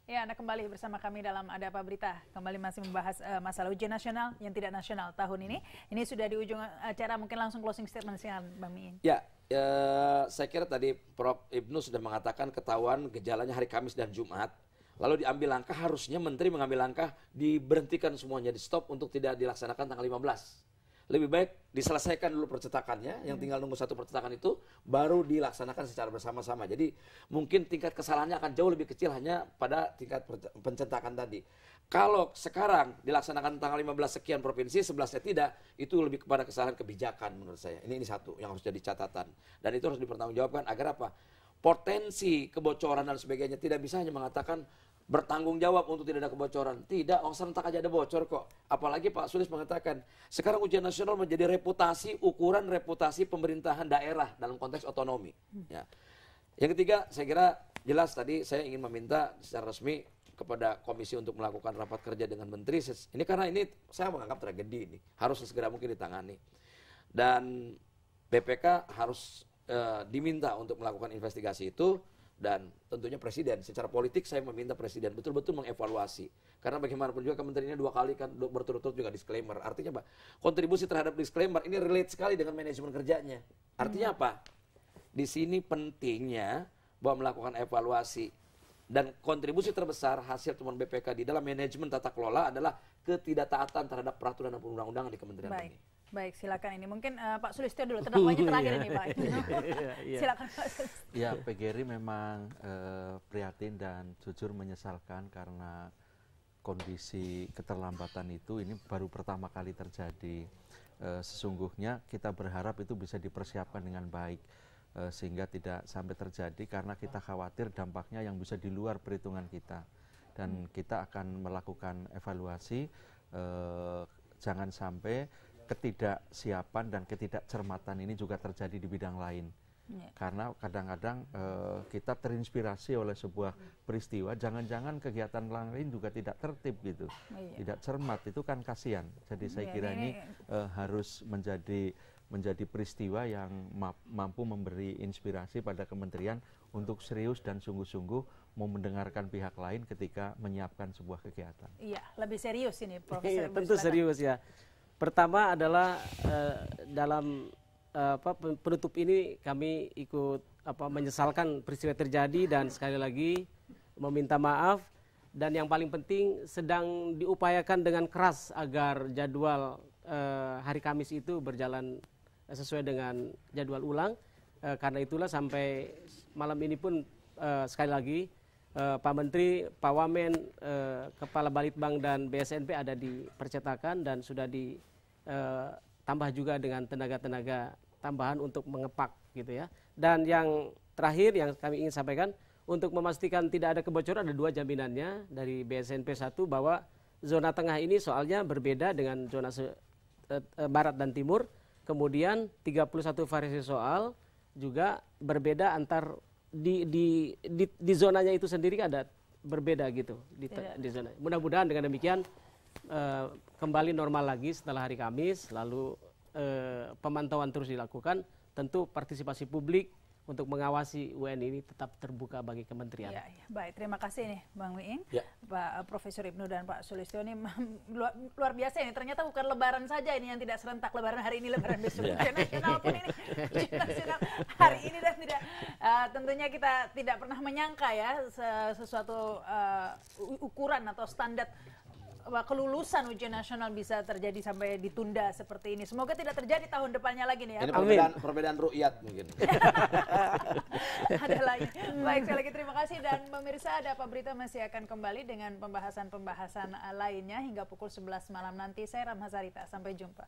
Ya, Anda kembali bersama kami dalam Ada Apa Berita. Kembali masih membahas masalah ujian nasional yang tidak nasional tahun ini. Ini sudah di ujung acara, mungkin langsung closing statement silakan Bang Miing. Ya, saya kira tadi Prof. Ibnu sudah mengatakan ketahuan gejalanya hari Kamis dan Jumat. Lalu diambil langkah, harusnya Menteri mengambil langkah diberhentikan semuanya, di stop untuk tidak dilaksanakan tanggal 15. Lebih baik diselesaikan dulu percetakannya, yang tinggal nunggu satu percetakan itu, baru dilaksanakan secara bersama-sama. Jadi mungkin tingkat kesalahannya akan jauh lebih kecil hanya pada tingkat pencetakan tadi. Kalau sekarang dilaksanakan tanggal 15 sekian provinsi, 11-nya tidak, itu lebih kepada kesalahan kebijakan menurut saya. Ini satu yang harus jadi catatan. Dan itu harus dipertanggungjawabkan agar apa? Potensi kebocoran dan sebagainya tidak bisa hanya mengatakan bertanggung jawab untuk tidak ada kebocoran. Tidak, orang serentak aja ada bocor kok. Apalagi Pak Sulis mengatakan, sekarang ujian nasional menjadi ukuran reputasi pemerintahan daerah dalam konteks otonomi. Ya. Yang ketiga, saya kira jelas tadi saya ingin meminta secara resmi kepada komisi untuk melakukan rapat kerja dengan menteri. Ini karena ini saya menganggap tragedi ini. Harus segera mungkin ditangani. Dan BPK harus diminta untuk melakukan investigasi itu. Dan tentunya presiden, secara politik saya meminta presiden betul-betul mengevaluasi. Karena bagaimanapun juga kementeriannya 2 kali kan berturut-turut juga disclaimer. Artinya apa? Kontribusi terhadap disclaimer ini relate sekali dengan manajemen kerjanya. Artinya apa? Di sini pentingnya bahwa melakukan evaluasi. Dan kontribusi terbesar hasil temuan BPK di dalam manajemen tata kelola adalah ketidaktaatan terhadap peraturan dan perundang-undangan di kementerian ini. Baik, silakan ini. Mungkin Pak Sulistyo dulu, terdakwanya terakhir ini Pak. Silakan Pak Sulistyo. Ya, PGRI memang prihatin dan jujur menyesalkan karena kondisi keterlambatan itu ini baru pertama kali terjadi. Sesungguhnya kita berharap itu bisa dipersiapkan dengan baik sehingga tidak sampai terjadi karena kita khawatir dampaknya yang bisa di luar perhitungan kita. Dan kita akan melakukan evaluasi jangan sampai ketidaksiapan dan ketidakcermatan ini juga terjadi di bidang lain. Karena kadang-kadang kita terinspirasi oleh sebuah peristiwa, jangan-jangan kegiatan lain juga tidak tertib gitu, tidak cermat, itu kan kasihan. Jadi saya kira ini harus menjadi peristiwa yang mampu memberi inspirasi pada kementerian untuk serius dan sungguh-sungguh mau mendengarkan pihak lain ketika menyiapkan sebuah kegiatan. Iya, lebih serius ini Profesor. Iya, tentu serius ya. Pertama adalah dalam penutup ini kami ikut menyesalkan peristiwa terjadi dan sekali lagi meminta maaf, dan yang paling penting sedang diupayakan dengan keras agar jadwal hari Kamis itu berjalan sesuai dengan jadwal ulang. Karena itulah sampai malam ini pun sekali lagi Pak Menteri, Pak Wamen, Kepala Balitbang dan BSNP ada di percetakan dan sudah ditambah juga dengan tenaga-tenaga tambahan untuk mengepak gitu ya. Dan yang terakhir yang kami ingin sampaikan, untuk memastikan tidak ada kebocoran ada 2 jaminannya dari BSNP. 1, bahwa zona tengah ini soalnya berbeda dengan zona barat dan timur. Kemudian 31 variasi soal juga berbeda antar di zonanya itu sendiri ada berbeda gitu di zona. Mudah-mudahan dengan demikian kembali normal lagi setelah hari Kamis, lalu pemantauan terus dilakukan. Tentu partisipasi publik untuk mengawasi UN ini tetap terbuka bagi kementerian. Ya, ya. Baik, terima kasih nih Bang Miing, Pak Profesor Ibnu dan Pak Sulistyo ini luar biasa ini. Ternyata bukan Lebaran saja ini yang tidak serentak, Lebaran hari ini, Lebaran besok. Ujian nasional pun ini ujian nasional hari ini, dan tidak tentunya kita tidak pernah menyangka ya sesuatu ukuran atau standar kelulusan ujian nasional bisa terjadi sampai ditunda seperti ini. Semoga tidak terjadi tahun depannya lagi nih ya. Ini perbedaan ru'yat mungkin. Ada lagi. Baik, sekali lagi terima kasih, dan pemirsa Ada Apa Berita masih akan kembali dengan pembahasan-pembahasan lainnya hingga pukul 11 malam nanti. Saya Ramha Sarita, sampai jumpa.